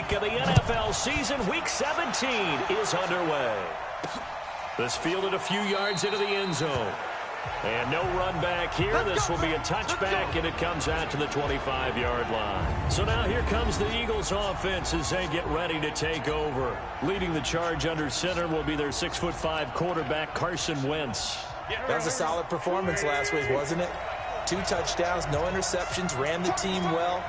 week of the NFL season. Week 17 is underway. This fielded a few yards into the end zone. And no run back here. This will be a touchback, and it comes out to the 25-yard line. So now here comes the Eagles offense as they get ready to take over. Leading the charge under center will be their 6'5" quarterback, Carson Wentz. That was a solid performance last week, wasn't it? 2 touchdowns, no interceptions, ran the team well,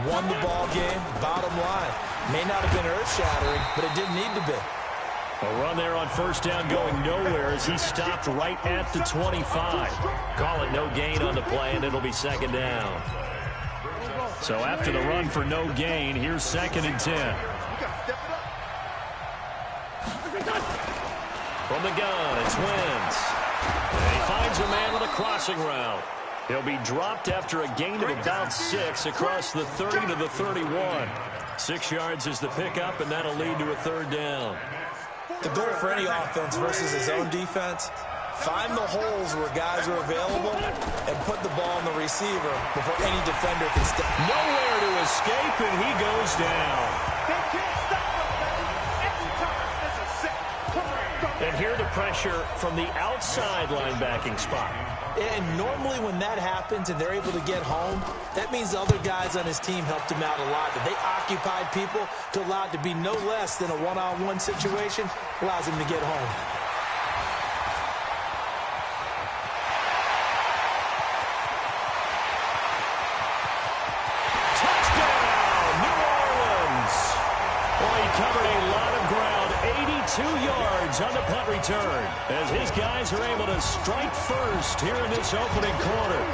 won the ball game. Bottom line, may not have been earth-shattering, but it didn't need to be. A run there on first down going nowhere as he stopped right at the 25. Call it no gain on the play, and it'll be second down. So after the run for no gain, here's 2nd and 10. From the gun, it's Wentz. And he finds a man with a crossing route. He'll be dropped after a gain of about 6 across the 30 to the 31. 6 yards is the pickup, and that'll lead to a 3rd down. The goal for any offense versus his own defense, find the holes where guys are available and put the ball on the receiver before any defender can step. Nowhere to escape, and he goes down. And here the pressure from the outside linebacking spot. And normally when that happens and they're able to get home, that means the other guys on his team helped him out a lot. That they occupied people to allow it to be no less than a one-on-one situation, allows him to get home. Touchdown, New Orleans! Well, he covered a lot of ground, 82 yards on the punt return, as his guys are able to strike first here in this opening quarter.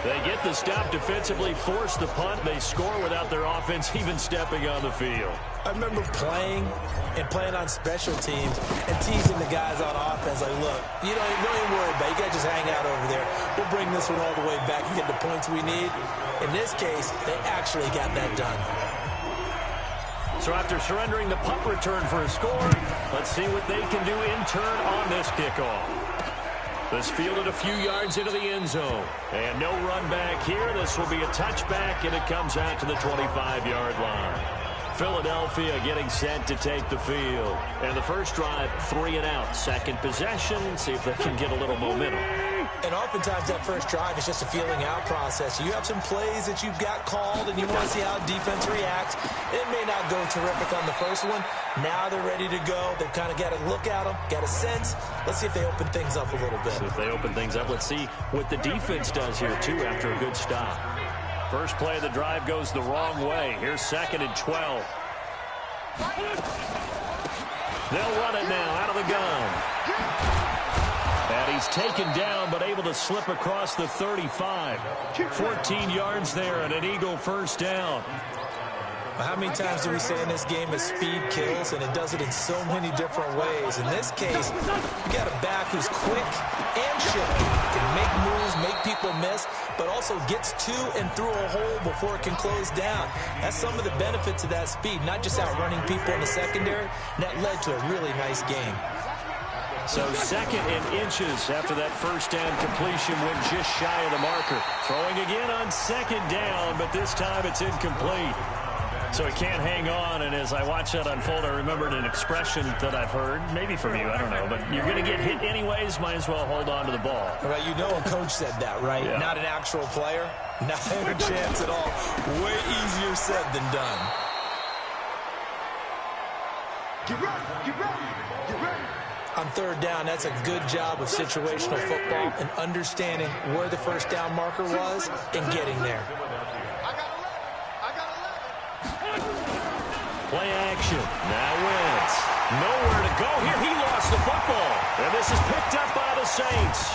They get the stop defensively, force the punt. They score without their offense even stepping on the field. I remember playing on special teams and teasing the guys on offense like, look, don't even worry about it. You guys just hang out over there. We'll bring this one all the way back and get the points we need. In this case, they actually got that done. So after surrendering the punt return for a score, let's see what they can do in turn on this kickoff. This fielded a few yards into the end zone. And no run back here. This will be a touchback, and it comes out to the 25-yard line. Philadelphia getting set to take the field. And the first drive, 3 and out. Second possession, see if they can get a little momentum. And oftentimes that first drive is just a feeling out process. You have some plays that you've got called and you want to see how defense reacts. It may not go terrific on the first one. Now they're ready to go. They've kind of got to look at them, got a sense. Let's see if they open things up a little bit. So if they open things up, let's see what the defense does here, too, after a good stop. First play of the drive goes the wrong way. Here's 2nd and 12. They'll run it now out of the gun. And he's taken down, but able to slip across the 35. 14 yards there and an Eagle first down. How many times do we say in this game that speed kills, and it does it in so many different ways? In this case, you got a back who's quick and shifty, can make moves, make people miss, but also gets to and through a hole before it can close down. That's some of the benefits of that speed, not just outrunning people in the secondary, and that led to a really nice game. So 2nd and inches after that first down completion went just shy of the marker. Throwing again on 2nd down, but this time it's incomplete. So he can't hang on, and as I watch that unfold, I remembered an expression that I've heard, maybe from you, I don't know, but you're going to get hit anyways, might as well hold on to the ball. Well, a coach said that, right? Yeah. Not an actual player. Not a chance at all. Way easier said than done. Get ready, get ready, get ready. On 3rd down, that's a good job of situational football and understanding where the first down marker was and getting there. Play action. Now Wentz. Nowhere to go here. He lost the football. And this is picked up by the Saints.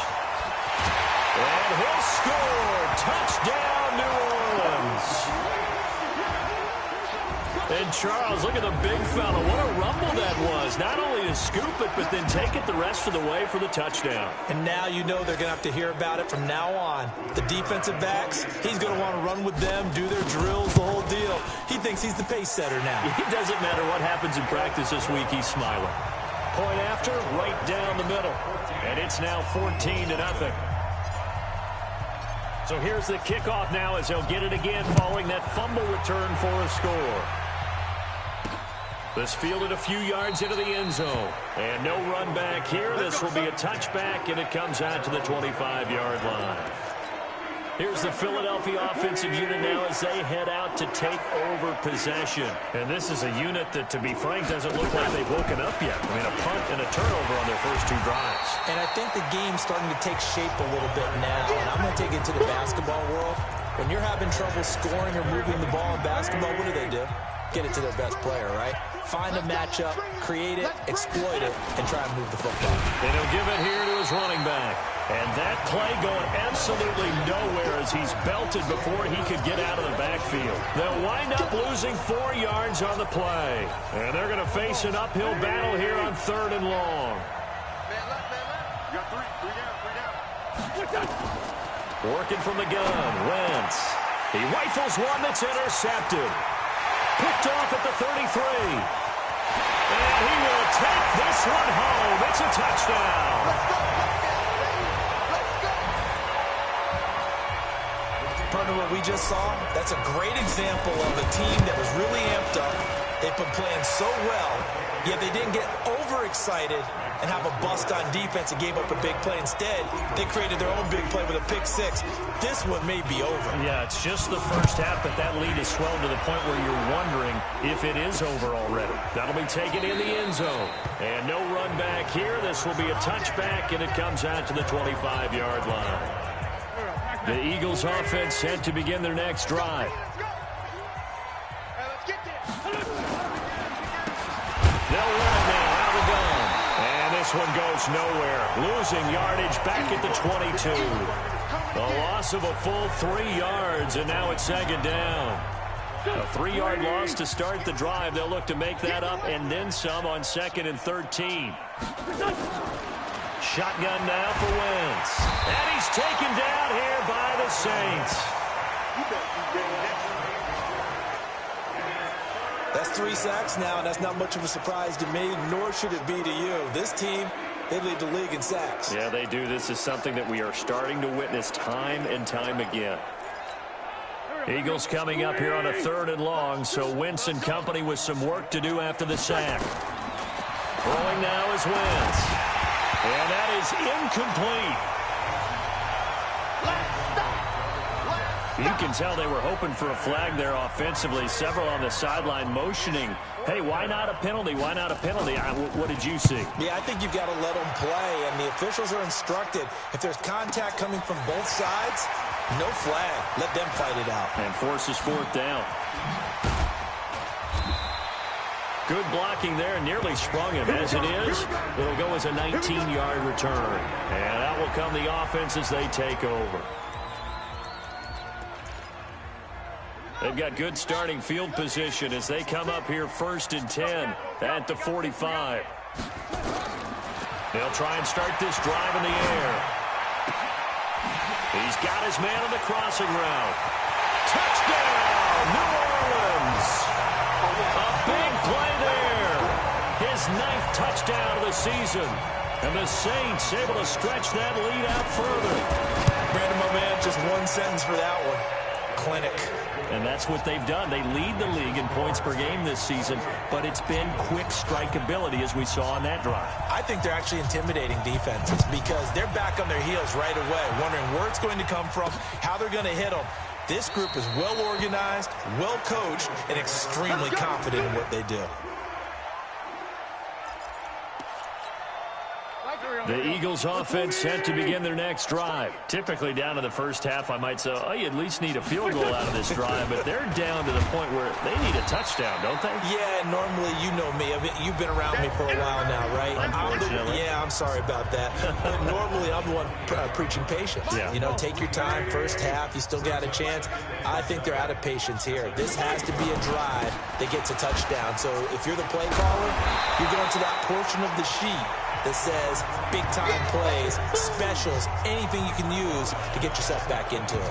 And he'll score. Touchdown, New Orleans. And Charles, look at the big fella. What a rumble that was. Not only to scoop it, but then take it the rest of the way for the touchdown. And now you know they're going to have to hear about it from now on. The defensive backs, he's going to want to run with them, do their drills, the whole deal. He thinks he's the pace setter now. It doesn't matter what happens in practice this week, he's smiling. Point after, right down the middle. And it's now 14-0. So here's the kickoff now as they'll get it again following that fumble return for a score. This fielded a few yards into the end zone. And no run back here. This will be a touchback, and it comes out to the 25-yard line. Here's the Philadelphia offensive unit now as they head out to take over possession. And this is a unit that, to be frank, doesn't look like they've woken up yet. I mean, a punt and a turnover on their first two drives. And I think the game's starting to take shape a little bit now. And I'm going to take it to the basketball world. When you're having trouble scoring or moving the ball in basketball, what do? Get it to their best player, right? Find a matchup, create it, exploit it, and try and move the football. And he'll give it here to his running back. And that play going absolutely nowhere as he's belted before he could get out of the backfield. They'll wind up losing 4 yards on the play. And they're going to face an uphill battle here on 3rd and long. You got three down. Working from the gun, Wentz. He rifles one that's intercepted. Picked off at the 33. And he will take this one home. It's a touchdown. Partner, what we just saw, that's a great example of a team that was really amped up. They've been playing so well, yet they didn't get overexcited and have a bust on defense and gave up a big play. Instead, they created their own big play with a pick six. This one may be over. Yeah, it's just the first half, but that lead has swelled to the point where you're wondering if it is over already. That'll be taken in the end zone. And no run back here. This will be a touchback, and it comes out to the 25-yard line. The Eagles offense set to begin their next drive. They'll run it now out of the gun. And this one goes nowhere. Losing yardage back at the 22. The loss of a full 3 yards, and now it's 2nd down. A 3-yard loss to start the drive. They'll look to make that up and then some on 2nd and 13. Shotgun now for Wentz. And he's taken down here by the Saints. That's 3 sacks now, and that's not much of a surprise to me, nor should it be to you. This team, they lead the league in sacks. Yeah, they do. This is something that we are starting to witness time and time again. Eagles coming up here on a 3rd and long, so Wentz and company with some work to do after the sack. Throwing now is Wentz. And that is incomplete. You can tell they were hoping for a flag there offensively. Several on the sideline motioning. Hey, why not a penalty? Why not a penalty? What did you see? Yeah, I think you've got to let them play, and the officials are instructed. If there's contact coming from both sides, no flag. Let them fight it out. And forces 4th down. Good blocking there, nearly sprung him. As it is, it'll go as a 19-yard return. And out will come the offense as they take over. They've got good starting field position as they come up here 1st and 10 at the 45. They'll try and start this drive in the air. He's got his man on the crossing route. Touchdown, New Orleans! A big play there. His 9th touchdown of the season. And the Saints able to stretch that lead out further. Brandon, my man, just one sentence for that one. Clinic. And that's what they've done. They lead the league in points per game this season, but it's been quick strikeability as we saw on that drive. I think they're actually intimidating defenses because they're back on their heels right away, wondering where it's going to come from, how they're going to hit them. This group is well organized, well coached, and extremely confident in what they do. The Eagles offense set to begin their next drive. Typically down to the first half, I might say, oh, you at least need a field goal out of this drive, but they're down to the point where they need a touchdown, don't they? Yeah, normally, you know me. You've been around me for a while now, right? Unfortunately. I'm sorry about that. But normally, I'm the one preaching patience. Yeah. You know, take your time, first half, you still got a chance. I think they're out of patience here. This has to be a drive that gets a touchdown. So if you're the play caller, you're going to that portion of the sheet that says big-time plays, specials, anything you can use to get yourself back into it.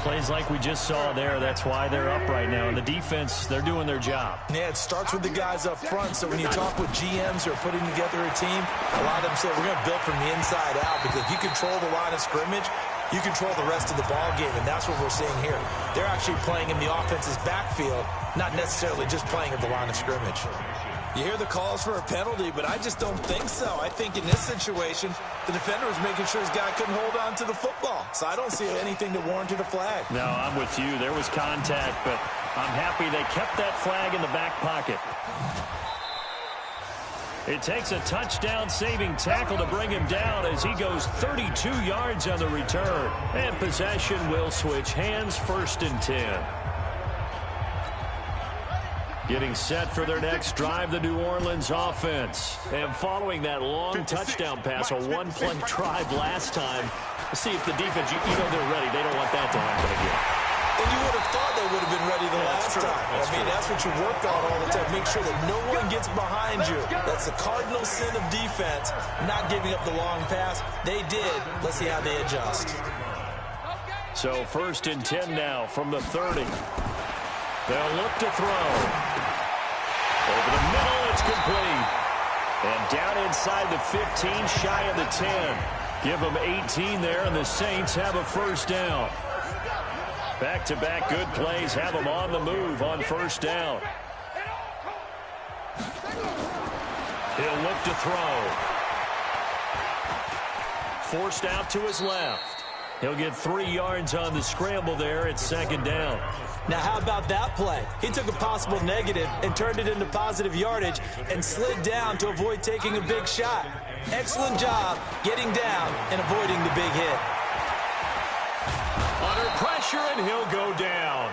Plays like we just saw there, that's why they're up right now. And the defense, they're doing their job. Yeah, it starts with the guys up front. So when you talk with GMs who are putting together a team, a lot of them say we're going to build from the inside out because if you control the line of scrimmage, you control the rest of the ball game, and that's what we're seeing here. They're actually playing in the offense's backfield, not necessarily just playing at the line of scrimmage. You hear the calls for a penalty, but I just don't think so. I think in this situation, the defender was making sure his guy couldn't hold on to the football. So I don't see anything that warranted a flag. No, I'm with you. There was contact, but I'm happy they kept that flag in the back pocket. It takes a touchdown-saving tackle to bring him down as he goes 32 yards on the return. And possession will switch hands, 1st and 10. Getting set for their next drive, the New Orleans offense. And following that long touchdown pass, a one-play drive last time, let's see if the defense, you know they're ready. They don't want that to happen again. And you would have thought they would have been ready the last time. That's what you work on all the time. Make sure that no one gets behind you. That's the cardinal sin of defense, not giving up the long pass. They did. Let's see how they adjust. So 1st and 10 now from the 30. They'll look to throw. Over the middle, it's complete. And down inside the 15, shy of the 10. Give them 18 there, and the Saints have a 1st down. Back-to-back good plays have them on the move on 1st down. He'll look to throw. Forced out to his left. He'll get 3 yards on the scramble there at 2nd down. Now, how about that play? He took a possible negative and turned it into positive yardage and slid down to avoid taking a big shot. Excellent job getting down and avoiding the big hit. Under pressure, and he'll go down.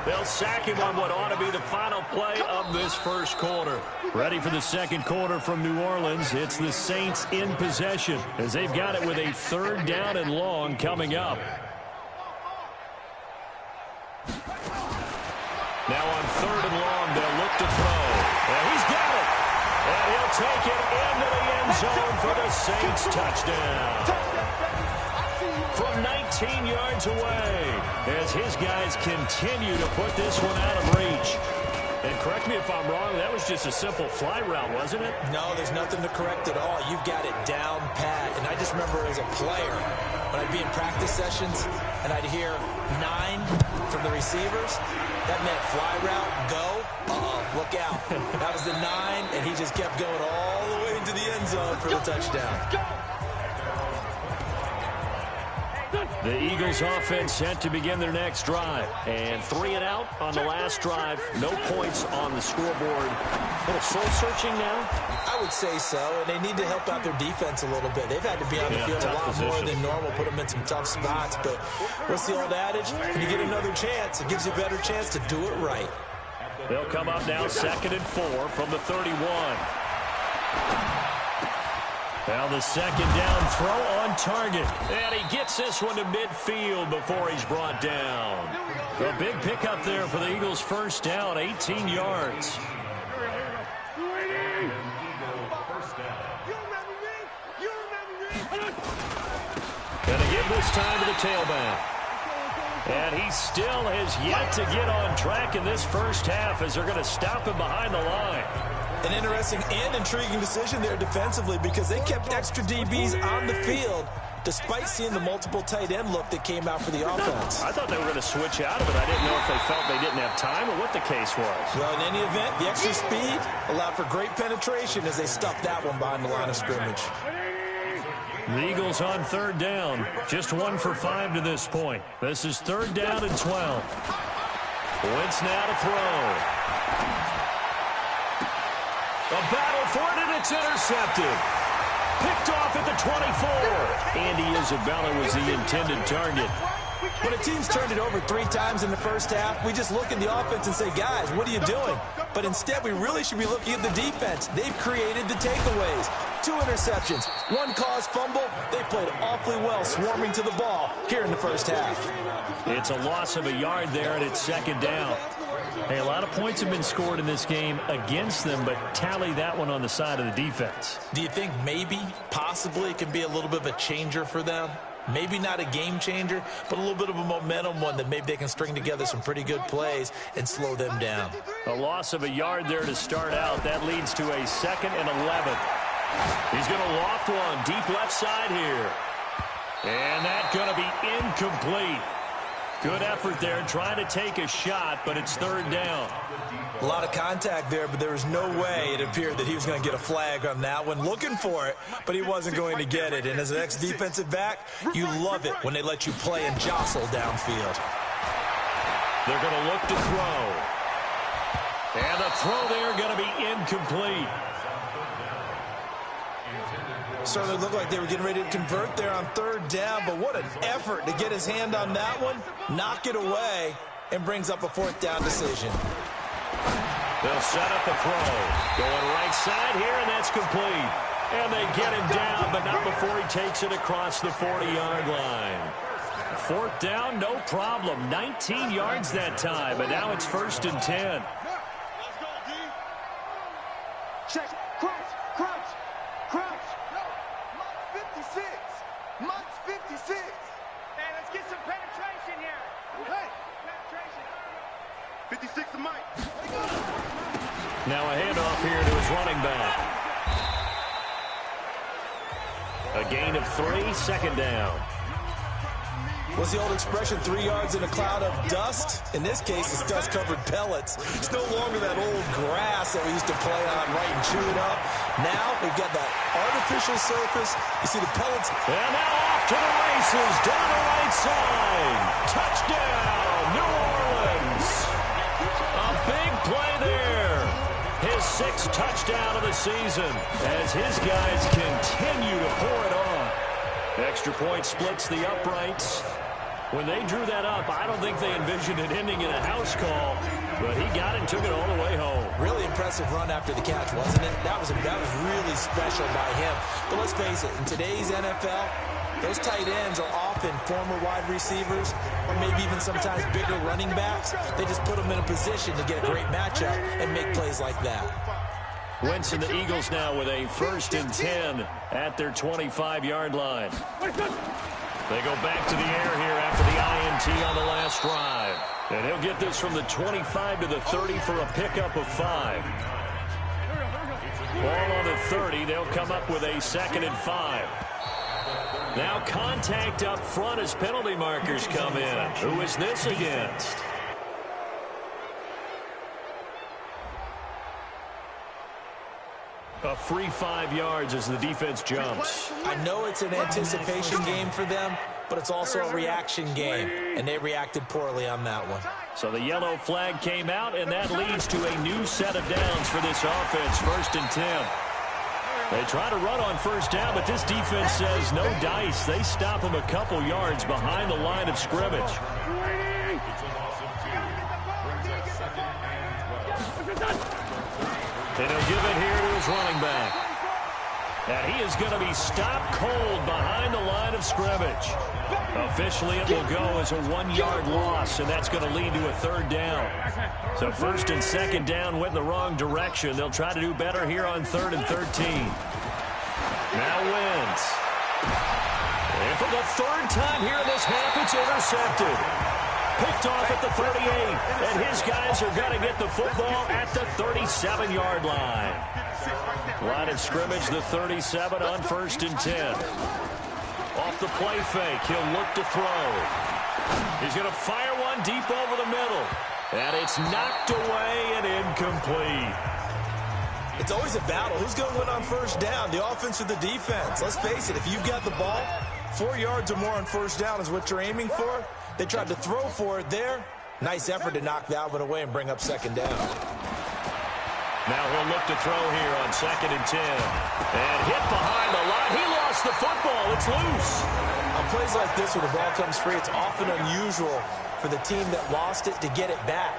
They'll sack him on what ought to be the final play of this 1st quarter. Ready for the 2nd quarter from New Orleans. It's the Saints in possession as they've got it with a 3rd down and long coming up. Now on 3rd and long, they'll look to throw. And he's got it. And he'll take it into the end zone for the Saints touchdown. From 19 yards away as his guys continue to put this one out of reach. And correct me if I'm wrong, that was just a simple fly route, wasn't it? No, there's nothing to correct at all. You've got it down pat. And I just remember as a player, when I'd be in practice sessions and I'd hear 9 from the receivers, that meant fly route, go, look out. That was the 9, and he just kept going all the way into the end zone for the touchdown. The Eagles offense set to begin their next drive. And 3 and out on the last drive. No points on the scoreboard. A little soul-searching now? I would say so, and they need to help out their defense a little bit. They've had to be on the field a lot more than normal, put them in some tough spots. But what's the old adage? When you get another chance, it gives you a better chance to do it right. They'll come up now 2nd and 4 from the 31. Now the 2nd down throw on target. And he gets this one to midfield before he's brought down. A big pickup there for the Eagles' 1st down, 18 yards. Gonna give this time to the tailback. And he still has yet to get on track in this 1st half as they're going to stop him behind the line. An interesting and intriguing decision there defensively because they kept extra DBs on the field despite seeing the multiple tight end look that came out for the offense. I thought they were going to switch out of it. I didn't know if they felt they didn't have time or what the case was. Well, in any event, the extra speed allowed for great penetration as they stuffed that one behind the line of scrimmage. The Eagles on 3rd down. Just 1 for 5 to this point. This is 3rd down and 12. Wentz now to throw. A battle for it, and it's intercepted. Picked off at the 24. Andy Isabella was the intended target. When a team's turned it over 3 times in the 1st half, we just look at the offense and say, guys, what are you doing? But instead, we really should be looking at the defense. They've created the takeaways. 2 interceptions, 1 caused fumble. They played awfully well swarming to the ball here in the 1st half. It's a loss of a yard there, and it's 2nd down. Hey, a lot of points have been scored in this game against them, but tally that one on the side of the defense. Do you think maybe, possibly, it can be a little bit of a changer for them? Maybe not a game changer, but a little bit of a momentum one that maybe they can string together some pretty good plays and slow them down. A loss of a yard there to start out. That leads to a 2nd and 11. He's going to loft one deep left side here. And that's going to be incomplete. Good effort there trying to take a shot, but it's third down. A lot of contact there, but there was no way it appeared that he was going to get a flag on that one. Looking for it, but he wasn't going to get it. And as an ex-defensive back, you love it when they let you play and jostle downfield. They're going to look to throw. And the throw there going to be incomplete. Certainly looked like they were getting ready to convert there on third down, but what an effort to get his hand on that one, knock it away, and brings up a fourth down decision. They'll set up a throw. Going right side here, and that's complete. And they get him down, but not before he takes it across the 40-yard line. Fourth down, no problem. 19 yards that time, but now it's 1st and 10. Let's go, D. Check. Crunch. Crunch. Crunch. No. Month 56. Month 56. Hey, let's get some penetration here. Hey. Penetration. 56 to Mike. Now a handoff here to his running back. A gain of 3, 2nd down. What's the old expression, 3 yards in a cloud of dust? In this case, it's dust-covered pellets. It's no longer that old grass that we used to play on, right, and chew it up. Now we've got that artificial surface. You see the pellets. And now off to the races, down the right side. Touchdown, New Orleans. A big play there. His 6th touchdown of the season as his guys continue to pour it on. Extra point splits the uprights. When they drew that up, I don't think they envisioned it ending in a house call, but he got it and took it all the way home. Really impressive run after the catch, wasn't it? That was really special by him. But let's face it, in today's NFL, those tight ends are often former wide receivers or maybe even sometimes bigger running backs. They just put them in a position to get a great matchup and make plays like that. Wentz and the Eagles now with a 1st and 10 at their 25-yard line. They go back to the air here after the INT on the last drive. And he'll get this from the 25 to the 30 for a pickup of 5. Ball on the 30. They'll come up with a 2nd and 5. Now contact up front as penalty markers come in. Who is this against? A free 5 yards as the defense jumps. I know it's an anticipation game for them, but it's also a reaction game, and they reacted poorly on that one. So the yellow flag came out, and that leads to a new set of downs for this offense, 1st and 10. They try to run on 1st down, but this defense says no dice. They stop them a couple yards behind the line of scrimmage. And he'll give it here to his running back. And he is going to be stopped cold behind the line of scrimmage. Officially, it will go as a 1-yard loss, and that's going to lead to a 3rd down. So 1st and 2nd down went in the wrong direction. They'll try to do better here on 3rd and 13. Now Wentz. And for the 3rd time here in this half, it's intercepted. Picked off at the 38, and his guys are going to get the football at the 37-yard line. Line of scrimmage, the 37 on 1st and 10. Off the play fake, he'll look to throw. He's going to fire one deep over the middle, and it's knocked away and incomplete. It's always a battle. Who's going to win on 1st down, the offense or the defense? Let's face it, if you've got the ball, 4 yards or more on 1st down is what you're aiming for. They tried to throw for it there. Nice effort to knock that one away and bring up 2nd down. Now he'll look to throw here on 2nd and 10. And hit behind the line. He lost the football. It's loose. On plays like this where the ball comes free, it's often unusual for the team that lost it to get it back.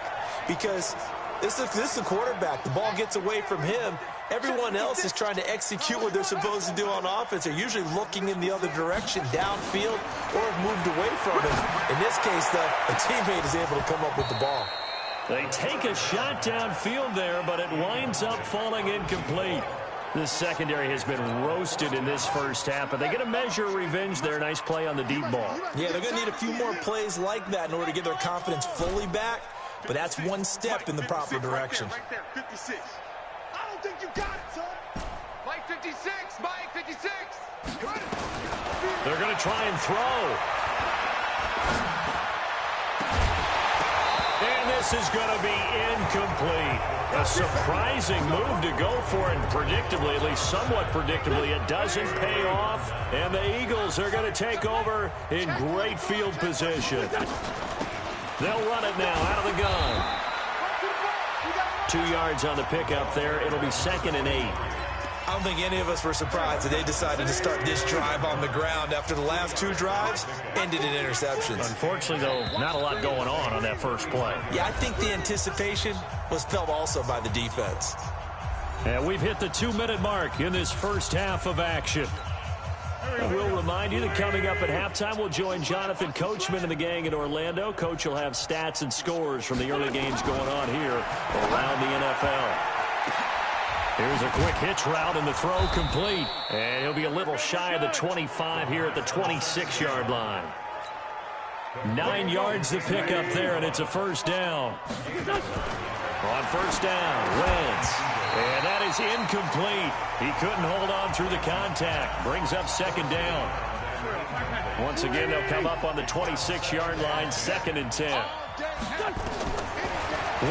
Because this is the quarterback. The ball gets away from him. Everyone else is trying to execute what they're supposed to do on offense. They're usually looking in the other direction, downfield, or have moved away from it. In this case, though, a teammate is able to come up with the ball. They take a shot downfield there, but it winds up falling incomplete. This secondary has been roasted in this 1st half, but they get a measure of revenge there. Nice play on the deep ball. Yeah, they're going to need a few more plays like that in order to get their confidence fully back, but that's one step in the proper direction. Right there, 56. I don't think you got it, son. Mike 56. Mike 56. They're going to try and throw. And this is going to be incomplete. A surprising move to go for, and predictably, at least somewhat predictably, it doesn't pay off. And the Eagles are going to take over in great field position. They'll run it now out of the gun. 2 yards on the pickup there. It'll be 2nd and 8. I don't think any of us were surprised that they decided to start this drive on the ground after the last 2 drives ended in interceptions. Unfortunately, though, not a lot going on that first play. Yeah, I think the anticipation was felt also by the defense. And we've hit the 2-minute mark in this first half of action. And we'll remind you that coming up at halftime, we'll join Jonathan Coachman and the gang in Orlando. Coach will have stats and scores from the early games going on here around the NFL. Here's a quick hitch route and the throw complete. And he'll be a little shy of the 25 here at the 26-yard line. 9 yards to pick up there, and it's a first down. On first down, Wentz. And that is incomplete. He couldn't hold on through the contact. Brings up 2nd down. Once again, they'll come up on the 26-yard line, 2nd and 10.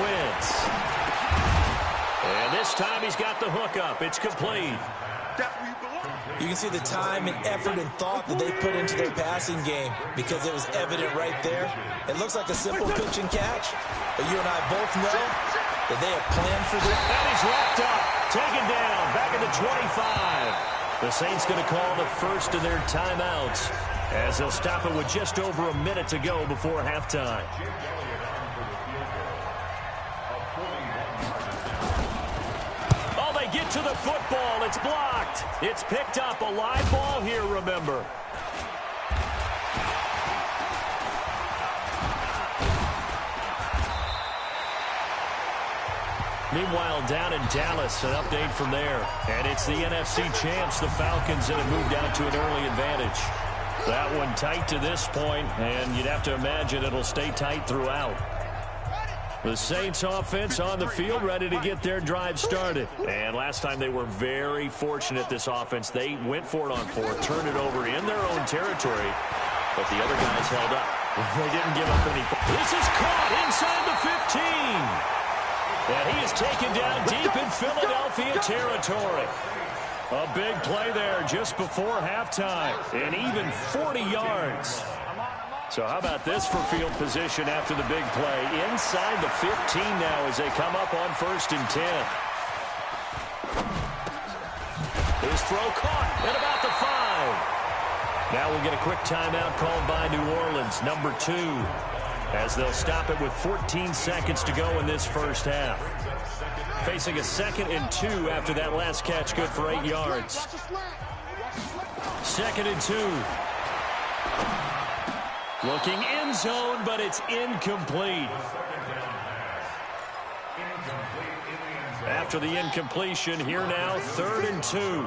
Wentz. And this time he's got the hook up. It's complete. You can see the time and effort and thought that they put into their passing game because it was evident right there. It looks like a simple pitch and catch, but you and I both know that they have planned for this. And he's wrapped up, taken down, back at the 25. The Saints going to call the first of their timeouts as they'll stop it with just over a minute to go before halftime. Oh, they get to the football. It's blocked. It's picked up. A live ball here, remember. Meanwhile, down in Dallas, an update from there. And it's the NFC champs, the Falcons, that have moved out to an early advantage. That one tight to this point, and you'd have to imagine it'll stay tight throughout. The Saints offense on the field, ready to get their drive started. And last time they were very fortunate, this offense. They went for it on 4th, turned it over in their own territory, but the other guys held up. They didn't give up any. This is caught inside the 15. And he is taken down deep in Philadelphia territory. A big play there just before halftime. And even 40 yards. So how about this for field position after the big play? Inside the 15 now as they come up on 1st and 10. His throw caught at about the 5. Now we'll get a quick timeout called by New Orleans, number 2. As they'll stop it with 14 seconds to go in this first half. Facing a 2nd and 2 after that last catch, good for 8 yards. 2nd and 2. Looking end zone, but it's incomplete. After the incompletion, here now, 3rd and 2.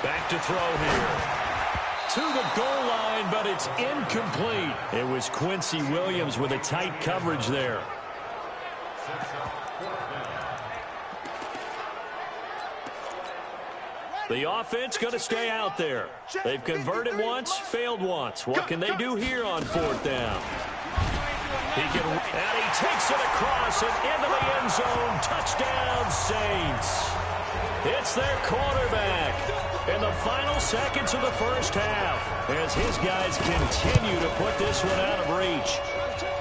Back to throw here. To the goal line, but it's incomplete. It was Quincy Williams with a tight coverage there. The offense going to stay out there. They've converted once, failed once. What can they do here on 4th down? And he takes it across and into the end zone. Touchdown, Saints. It's their quarterback. In the final seconds of the first half, as his guys continue to put this one out of reach.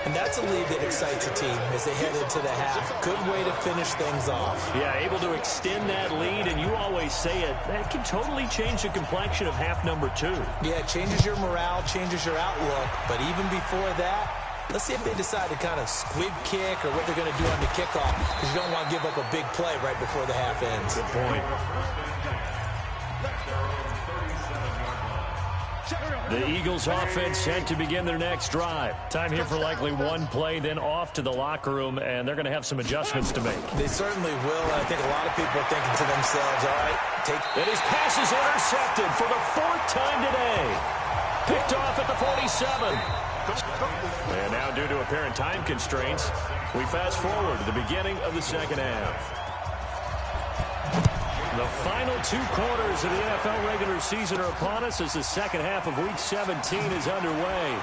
And that's a lead that excites a team as they head into the half. Good way to finish things off. Yeah, able to extend that lead, and you always say it, that can totally change the complexion of half number 2. Yeah, it changes your morale, changes your outlook, but even before that, let's see if they decide to kind of squib kick or what they're going to do on the kickoff, because you don't want to give up a big play right before the half ends. Good point. The Eagles offense set to begin their next drive. Time here for likely one play, then off to the locker room, and they're going to have some adjustments to make. They certainly will, and I think a lot of people are thinking to themselves, all right, And his pass is intercepted for the 4th time today. Picked off at the 47. And now, due to apparent time constraints, We fast forward to the beginning of the second half. The final 2 quarters of the NFL regular season are upon us as the second half of Week 17 is underway.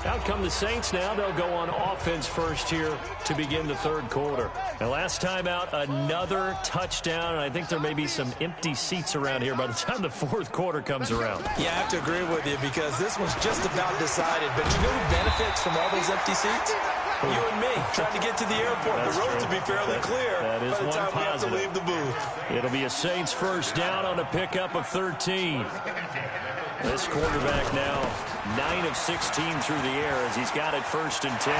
Out come the Saints now. They'll go on offense first here to begin the third quarter. And last time out, another touchdown. And I think there may be some empty seats around here by the time the fourth quarter comes around. Yeah, I have to agree with you because this one's just about decided. But you know who benefits from all those empty seats? You and me, trying to get to the airport. That's the road true. to be fairly clear that is by the time one we have to leave the booth. It'll be a Saints first down on a pickup of 13. This quarterback now 9 of 16 through the air as he's got it first and 10.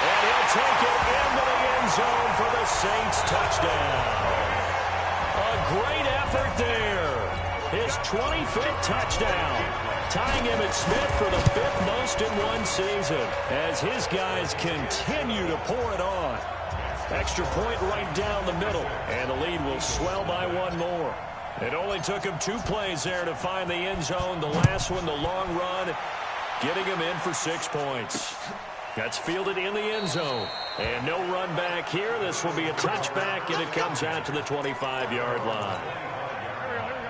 And he'll take it into the end zone for the Saints touchdown. A great effort there. His 25th touchdown, tying Emmitt Smith for the 5th most in one season as his guys continue to pour it on. Extra point right down the middle, and the lead will swell by 1 more. It only took him 2 plays there to find the end zone. The last one, the long run, getting him in for 6 points. That's fielded in the end zone. And no run back here. This will be a touchback, and it comes out to the 25-yard line.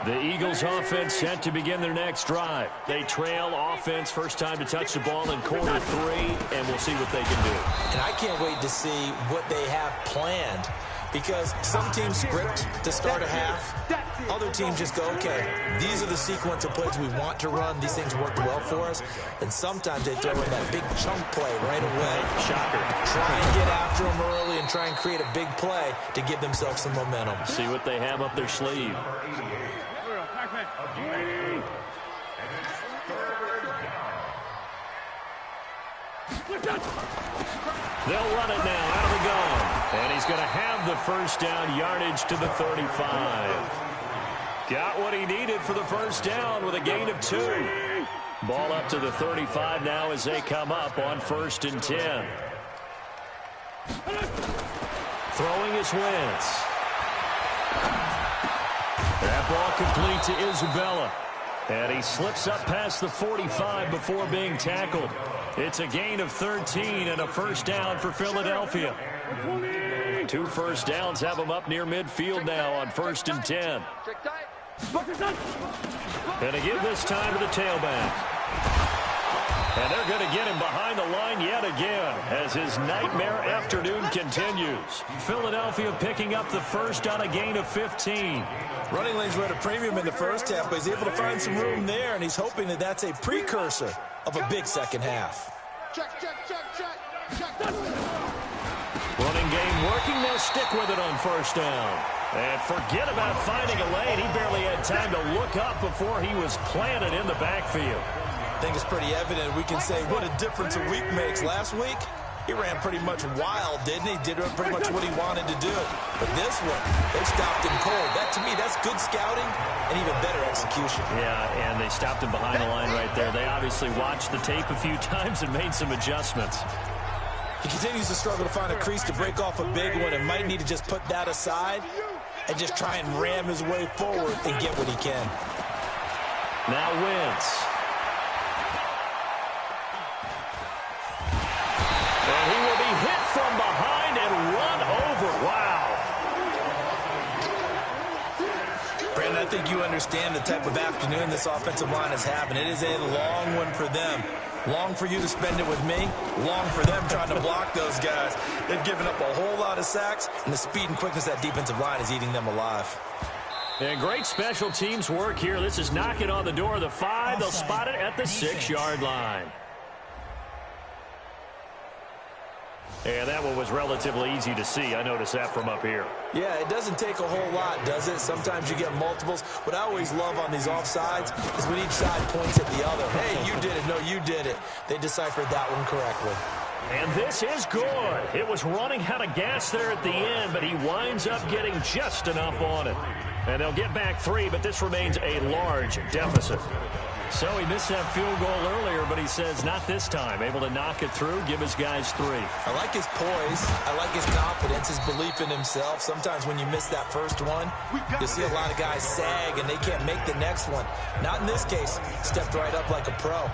The Eagles offense set to begin their next drive. They trail offense, first time to touch the ball in quarter 3, and we'll see what they can do. And I can't wait to see what they have planned because some teams script to start a half. Other teams just go, okay, these are the sequence of plays we want to run. These things worked well for us. And sometimes they throw in that big chunk play right away. Shocker. Try and get after them early and try and create a big play to give themselves some momentum. See what they have up their sleeve. They'll run it now out of the gun. And he's going to have the first down yardage to the 35. Got what he needed for the first down with a gain of 2. Ball up to the 35 now as they come up on 1st and 10. Throwing is Wentz. That ball complete to Isabella. And he slips up past the 45 before being tackled. It's a gain of 13 and a first down for Philadelphia. 2 first downs have them up near midfield now on 1st and 10. And to give this time to the tailback. And they're going to get him behind the line yet again as his nightmare afternoon continues. Philadelphia picking up the first on a gain of 15. Running lanes were at a premium in the first half, but he's able to find some room there, and he's hoping that that's a precursor of a big second half. Running game working. They'll stick with it on first down. And forget about finding a lane. He barely had time to look up before he was planted in the backfield. I think it's pretty evident. We can say what a difference a week makes. Last week, he ran pretty much wild, didn't he? Did pretty much what he wanted to do. But this one, they stopped him cold. That, to me, that's good scouting and even better execution. Yeah, and they stopped him behind the line right there. They obviously watched the tape a few times and made some adjustments. He continues to struggle to find a crease to break off a big one and might need to just put that aside and just try and ram his way forward and get what he can. Now Wentz. And he will be hit from behind and run over. Wow. Brandon, I think you understand the type of afternoon this offensive line is having. It is a long one for them. Long for you to spend it with me. Long for them trying to block those guys. They've given up a whole lot of sacks, and the speed and quickness of that defensive line is eating them alive. And great special teams work here. This is knocking on the door of the 5. They'll spot it at the 6-yard line. And that one was relatively easy to see. I noticed that from up here. Yeah, it doesn't take a whole lot, does it? Sometimes you get multiples. What I always love on these offsides is when each side points at the other. Hey, you did it. No, you did it. They deciphered that one correctly. And this is good. It was running out of gas there at the end, but he winds up getting just enough on it. And they'll get back 3, but this remains a large deficit. So he missed that field goal earlier, but he says not this time. Able to knock it through, give his guys 3. I like his poise. I like his confidence, his belief in himself. Sometimes when you miss that first one, you see a lot of guys sag and they can't make the next one. Not in this case. Stepped right up like a pro.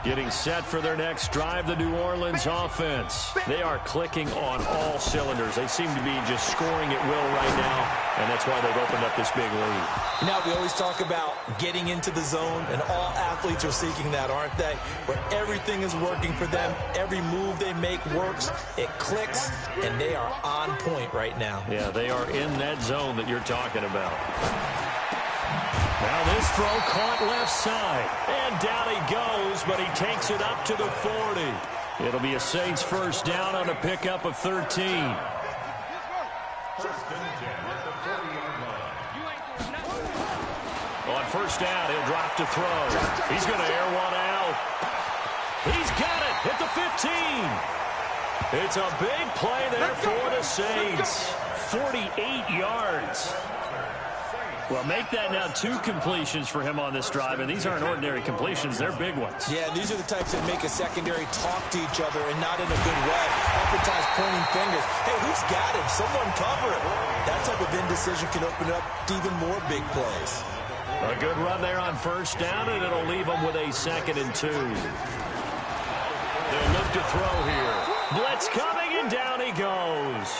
Getting set for their next drive, the New Orleans offense. They are clicking on all cylinders. They seem to be just scoring at will right now, and that's why they've opened up this big lead. You know, we always talk about getting into the zone, and all athletes are seeking that, aren't they? Where everything is working for them. Every move they make works. It clicks, and they are on point right now. Yeah, they are in that zone that you're talking about. Now this throw caught left side. And down he goes, but he takes it up to the 40. It'll be a Saints first down on a pickup of 13. On first down, he'll drop to throw. He's going to air one out. He's got it at the 15. It's a big play there for the Saints. 48 yards. Well, make that now 2 completions for him on this drive, and these aren't ordinary completions. They're big ones. Yeah, these are the types that make a secondary talk to each other and not in a good way. Oftentimes pointing fingers. Hey, who's got him? Someone cover it. That type of indecision can open up to even more big plays. A good run there on first down, and it'll leave them with a 2nd and 2. They'll look to throw here. Blitz coming, and down he goes.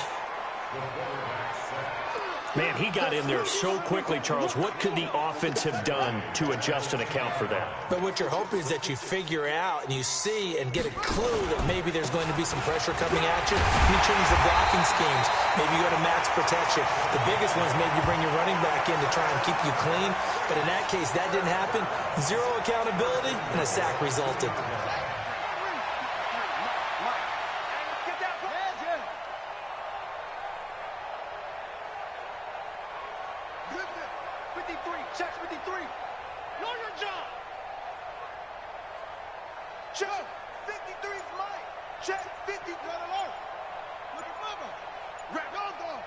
Man, he got in there so quickly, Charles. What could the offense have done to adjust and account for that? But what you're hoping is that you figure out and you see and get a clue that maybe there's going to be some pressure coming at you. You change the blocking schemes. Maybe you go to max protection. The biggest one is maybe you bring your running back in to try and keep you clean. But in that case, that didn't happen. 0 accountability, and a sack resulted. Check 53. Know your job. Check 53 is mine. Check 50. Got alert. Look at mama. Redondo.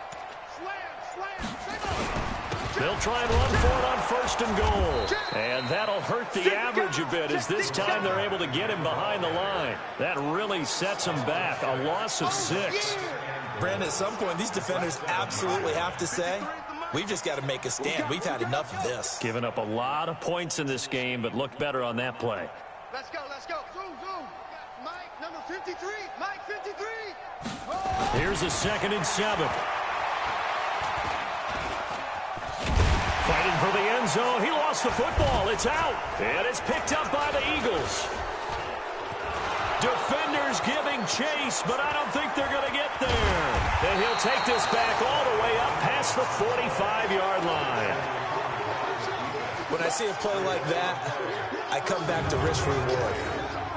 Slam. They'll try and run for it on first and goal. And that'll hurt the average a bit as this time they're able to get him behind the line. That really sets him back. A loss of 6. Brandon, at some point, these defenders absolutely have to say, we've just got to make a stand. We've had enough of this. Given up a lot of points in this game, but looked better on that play. Let's go, let's go. Zoom, zoom. Mike, number 53. Mike, 53. Here's a 2nd and 7. Fighting for the end zone. He lost the football. It's out. And it's picked up by the Eagles. Defenders giving chase, but I don't think they're going to get there. And he'll take this back all the way up past the 45-yard line. When I see a play like that, I come back to risk reward.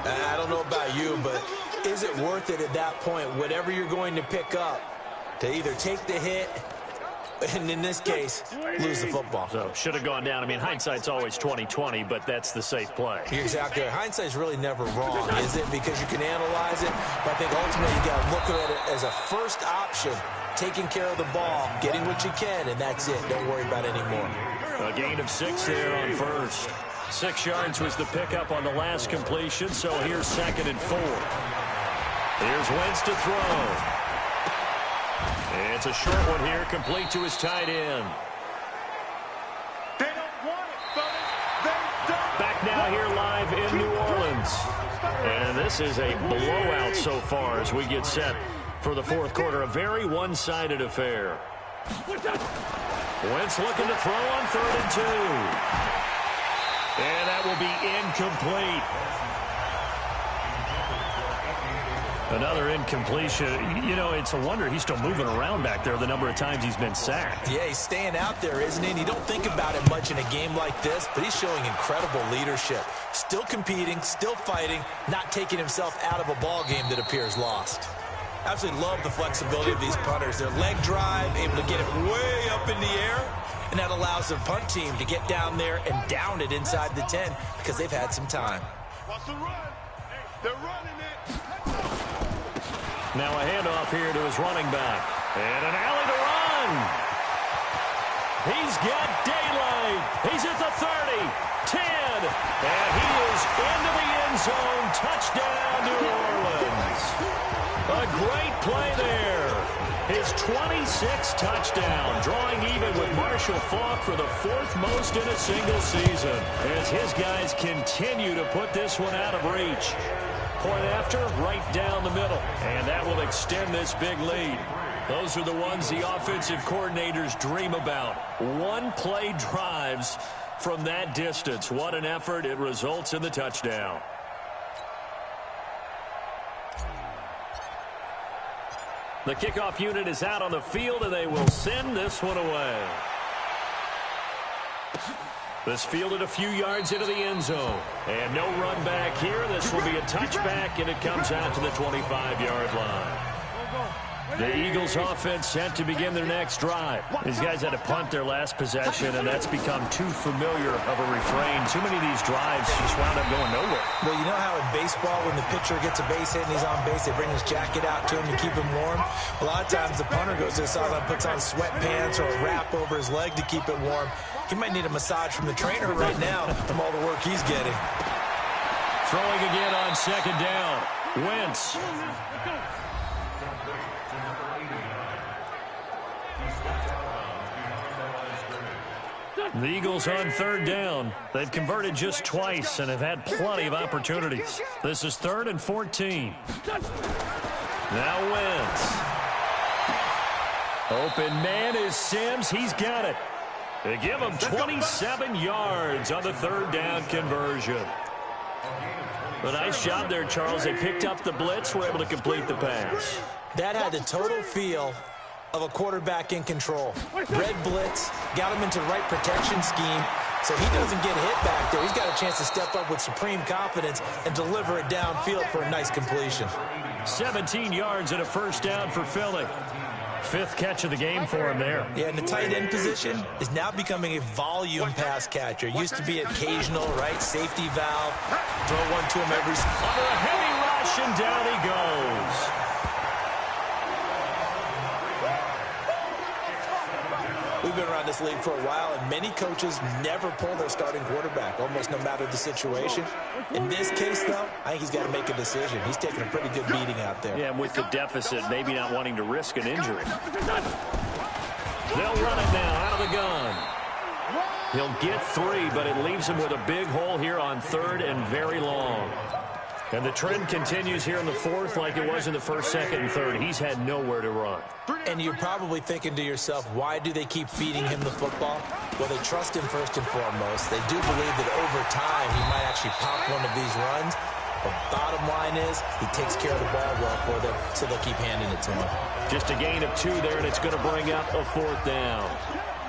I don't know about you, but is it worth it at that point, whatever you're going to pick up, to either take the hit, and in this case, lose the football? So should have gone down. I mean, hindsight's always 20/20, but that's the safe play. You're exactly right. Hindsight's really never wrong, is it? Because you can analyze it, but I think ultimately you got to look at it as a first option, taking care of the ball, getting what you can, and that's it. Don't worry about it anymore. A gain of 6 there on first. 6 yards was the pickup on the last completion, so here's 2nd and 4. Here's Wentz to throw. It's a short one here, complete to his tight end. They don't want it, fellas. They don't. Back now here live in New Orleans. And this is a blowout so far as we get set for the 4th quarter. A very one-sided affair. Wentz looking to throw on 3rd and 2. And that will be incomplete. Another incompletion. You know, it's a wonder he's still moving around back there the number of times he's been sacked. Yeah, he's staying out there, isn't he? And you don't think about it much in a game like this, but he's showing incredible leadership. Still competing, still fighting, not taking himself out of a ball game that appears lost. Absolutely love the flexibility of these punters. Their leg drive, able to get it way up in the air, and that allows the punt team to get down there and down it inside the 10 because they've had some time. Watch the run. They're running it. Now a handoff here to his running back. And an alley to run. He's got daylight. He's at the 30, 10, good. And he is into the end zone. Touchdown, New Orleans. A great play there. His 26th touchdown, drawing even with Marshall Faulk for the 4th most in a single season, as his guys continue to put this one out of reach. Point after, right down the middle, and that will extend this big lead. Those are the ones the offensive coordinators dream about. One-play drives from that distance. What an effort. It results in the touchdown. The kickoff unit is out on the field, and they will send this one away. This fielded a few yards into the end zone. And no run back here. This will be a touchback, and it comes out to the 25-yard line. The Eagles offense set to begin their next drive. These guys had to punt their last possession, and that's become too familiar of a refrain. Too many of these drives just wound up going nowhere. Well, you know how in baseball, when the pitcher gets a base hit and he's on base, they bring his jacket out to him to keep him warm? A lot of times the punter goes to the sideline, puts on sweatpants or a wrap over his leg to keep it warm. He might need a massage from the trainer right now from all the work he's getting. Throwing again on second down. Wentz. The Eagles on third down. They've converted just twice and have had plenty of opportunities. This is 3rd and 14. Now Wentz. Open man is Sims. He's got it. They give him 27 yards on the third down conversion. A nice job there, Charles. They picked up the blitz, were able to complete the pass. That had the total feel of a quarterback in control. Red blitz, got him into the right protection scheme, so he doesn't get hit back there. He's got a chance to step up with supreme confidence and deliver it downfield for a nice completion. 17 yards and a first down for Philly. 5th catch of the game for him there. Yeah, and the tight end position is now becoming a volume pass catcher. Used to be occasional, right? Safety valve. Throw one to him every... Under a heavy rush, and down he goes. We've been around this league for a while, and many coaches never pull their starting quarterback, almost no matter the situation. In this case, though, I think he's got to make a decision. He's taking a pretty good beating out there. Yeah, and with the deficit, maybe not wanting to risk an injury. They'll run it now out of the gun. He'll get 3, but it leaves him with a big hole here on 3rd and very long. And the trend continues here in the 4th like it was in the 1st, 2nd, and 3rd. He's had nowhere to run. And you're probably thinking to yourself, why do they keep feeding him the football? Well, they trust him first and foremost. They do believe that over time he might actually pop one of these runs. But bottom line is he takes care of the ball well for them, so they'll keep handing it to him. Just a gain of 2 there, and it's going to bring up a 4th down.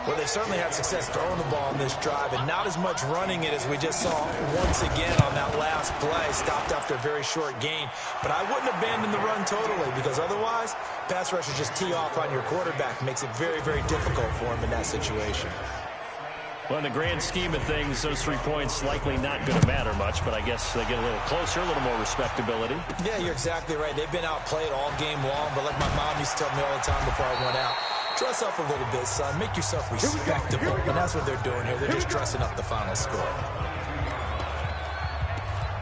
Well, they've certainly had success throwing the ball on this drive, and not as much running it as we just saw once again on that last play. Stopped after a very short gain. But I wouldn't abandon the run totally, because otherwise, pass rushers just tee off on your quarterback. Makes it very, very difficult for him in that situation. Well, in the grand scheme of things, those 3 points likely not going to matter much, but I guess they get a little closer, a little more respectability. Yeah, you're exactly right. They've been outplayed all game long, but like my mom used to tell me all the time before I went out, dress up a little bit, son. Make yourself respectable. And that's what they're doing here. They're just dressing up the final score.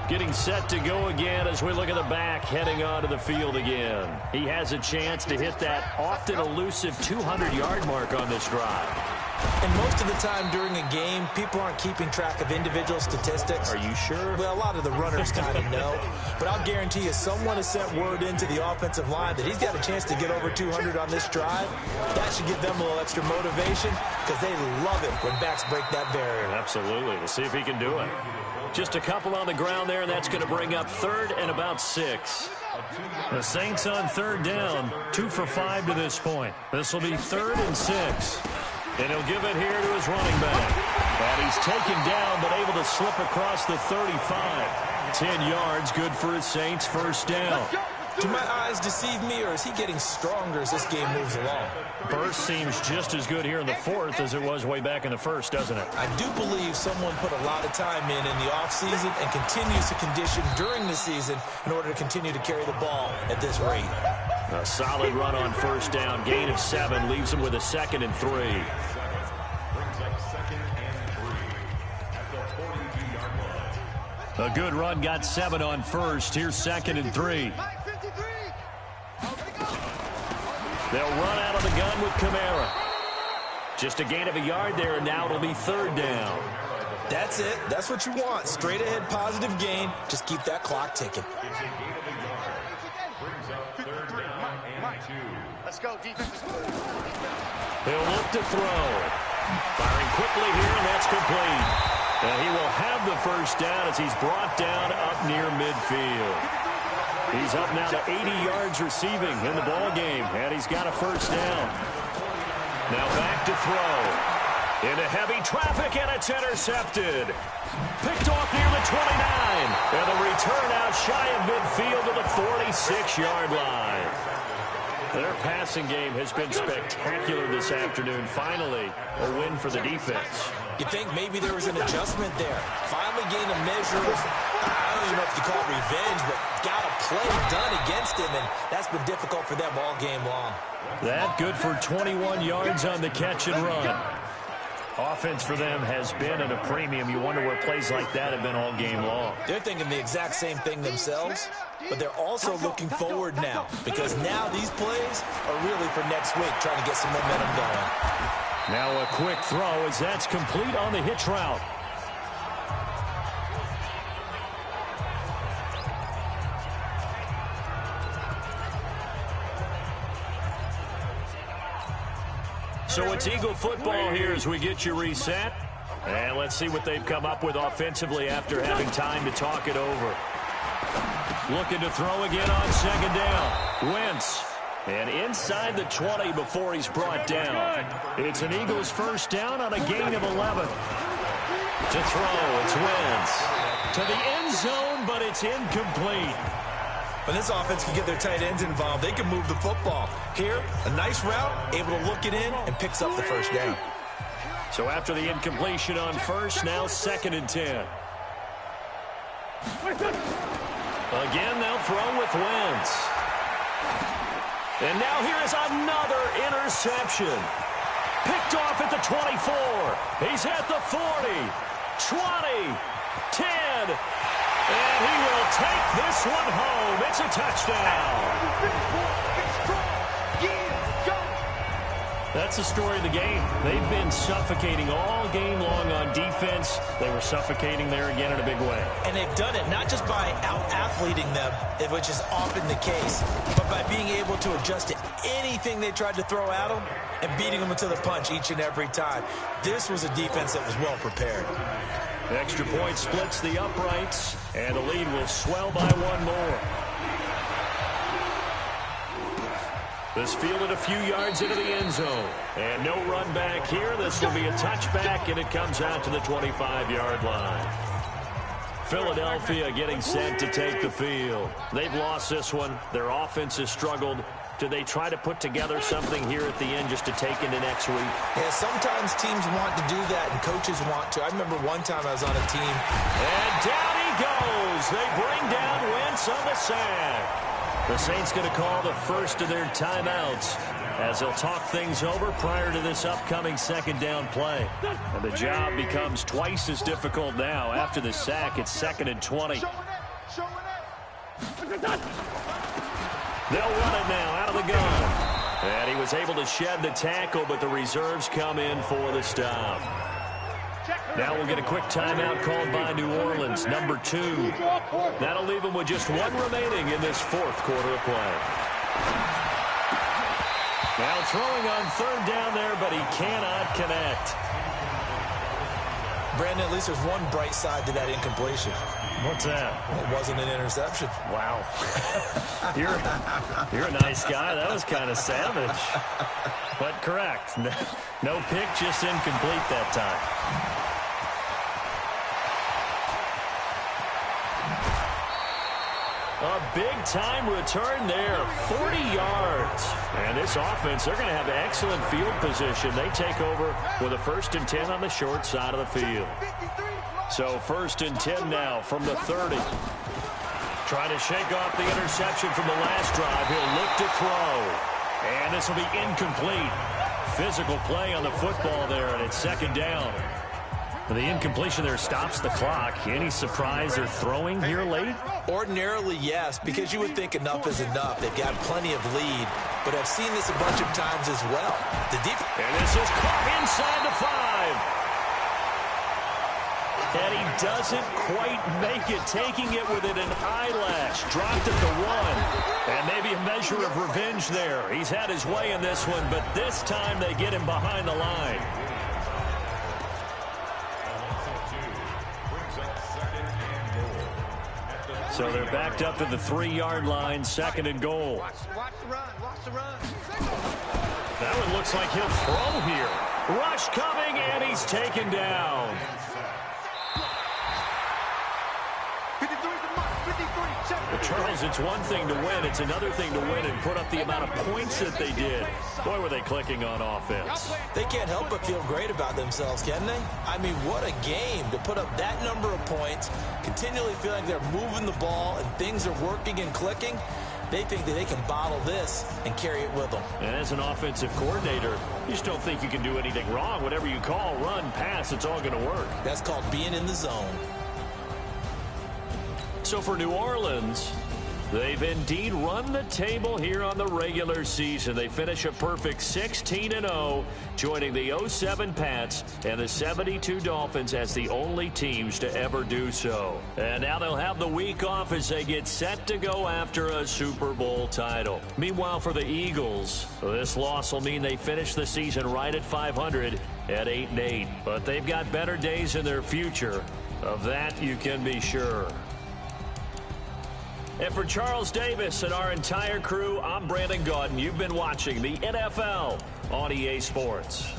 Getting set to go again as we look at the back, heading onto the field again. He has a chance to hit that often elusive 200-yard mark on this drive. And most of the time during a game, people aren't keeping track of individual statistics. Are you sure? Well, a lot of the runners kind of know. But I'll guarantee you someone has sent word into the offensive line that he's got a chance to get over 200 on this drive. That should give them a little extra motivation because they love it when backs break that barrier. Absolutely. We'll see if he can do it. Just a couple on the ground there, and that's going to bring up 3rd and about 6. The Saints on 3rd down, 2 for 5 to this point. This will be 3rd and 6. And he'll give it here to his running back. And he's taken down, but able to slip across the 35. 10 yards, good for his Saints first down. Do my eyes deceive me, or is he getting stronger as this game moves along? Burst seems just as good here in the 4th as it was way back in the 1st, doesn't it? I do believe someone put a lot of time in the offseason and continues to condition during the season in order to continue to carry the ball at this rate. A solid run on first down. Gain of 7 leaves him with a 2nd and 3. A good run got 7 on first. Here's 2nd and 3. They'll run out of the gun with Kamara. Just a gain of a yard there, and now it'll be 3rd down. That's it. That's what you want. Straight ahead, positive gain. Just keep that clock ticking. Let's go, defense. He'll look to throw. Firing quickly here, and that's complete. And he will have the first down as he's brought down up near midfield. He's up now to 80 yards receiving in the ball game, and he's got a first down. Now back to throw. Into heavy traffic, and it's intercepted. Picked off near the 29. And the return out shy of midfield to the 46-yard line. Their passing game has been spectacular this afternoon. Finally, a win for the defense. You think maybe there was an adjustment there. Finally gained a measure of, I don't even know if you call it revenge, but got a play done against him, and that's been difficult for them all game long. That good for 21 yards on the catch and run. Offense for them has been at a premium. You wonder where plays like that have been all game long. They're thinking the exact same thing themselves, but they're also looking forward now, because now these plays are really for next week, trying to get some momentum going. Now a quick throw as that's complete on the hitch route. So it's Eagle football here as we get you reset. And let's see what they've come up with offensively after having time to talk it over. Looking to throw again on 2nd down. Wentz. And inside the 20 before he's brought down. It's an Eagles first down on a gain of 11. To throw, it's Wentz. To the end zone, but it's incomplete. When this offense can get their tight ends involved, they can move the football. Here, a nice route, able to look it in, and picks up the first down. So after the incompletion on first, now 2nd and 10. Again, they'll throw with Wentz. And now here is another interception. Picked off at the 24. He's at the 40, 20, 10. And he will take this one home. It's a touchdown. That's the story of the game. They've been suffocating all game long on defense. They were suffocating there again in a big way. And they've done it not just by out-athleting them, which is often the case, but by being able to adjust to anything they tried to throw at them and beating them to the punch each and every time. This was a defense that was well prepared. The extra point splits the uprights, and the lead will swell by one more. This fielded a few yards into the end zone. And no run back here. This will be a touchback, and it comes out to the 25-yard line. Philadelphia getting set to take the field. They've lost this one. Their offense has struggled. Do they try to put together something here at the end just to take into next week? Yeah, sometimes teams want to do that, and coaches want to. I remember one time I was on a team. And down he goes. They bring down Wentz on the sack. The Saints going to call the first of their timeouts as they'll talk things over prior to this upcoming 2nd down play. And the job becomes twice as difficult now. After the sack, it's 2nd and 20. They'll run it now out of the gun. And he was able to shed the tackle, but the reserves come in for the stop. Now we'll get a quick timeout called by New Orleans, number 2. That'll leave them with just one remaining in this 4th quarter of play. Now throwing on 3rd down there, but he cannot connect. Brandon, at least there's one bright side to that incompletion. What's that? It wasn't an interception. Wow. You're a nice guy. That was kind of savage. But correct. No pick, just incomplete that time. A big-time return there, 40 yards. And this offense, they're going to have excellent field position. They take over with a 1st and 10 on the short side of the field. So 1st and 10 now from the 30. Trying to shake off the interception from the last drive. He'll look to throw. And this will be incomplete. Physical play on the football there, and it's 2nd down. The incompletion there stops the clock. Any surprise they're throwing here late? Ordinarily, yes, because you would think enough is enough. They've got plenty of lead, but I've seen this a bunch of times as well. And this is caught inside the 5. And he doesn't quite make it, taking it within an eyelash. Dropped at the 1. And maybe a measure of revenge there. He's had his way in this one, but this time they get him behind the line. So they're backed up to the 3-yard line, 2nd and goal. Watch the run. Watch the run. That one looks like he'll throw here. Rush coming, and he's taken down. 53 to Mike. 53. Check. But Charles, it's one thing to win. It's another thing to win and put up the amount of points that they did. Boy, were they clicking on offense. They can't help but feel great about themselves, can they? I mean, what a game to put up that number of points, continually feeling they're moving the ball and things are working and clicking. They think that they can bottle this and carry it with them. And as an offensive coordinator, you just don't think you can do anything wrong. Whatever you call, run, pass, it's all going to work. That's called being in the zone. So for New Orleans, they've indeed run the table here on the regular season. They finish a perfect 16-0, joining the 07 Pats and the 72 Dolphins as the only teams to ever do so. And now they'll have the week off as they get set to go after a Super Bowl title. Meanwhile, for the Eagles, this loss will mean they finish the season right at 500 at 8-8. But they've got better days in their future. Of that, you can be sure. And for Charles Davis and our entire crew, I'm Brandon Gaudin. You've been watching the NFL on EA Sports.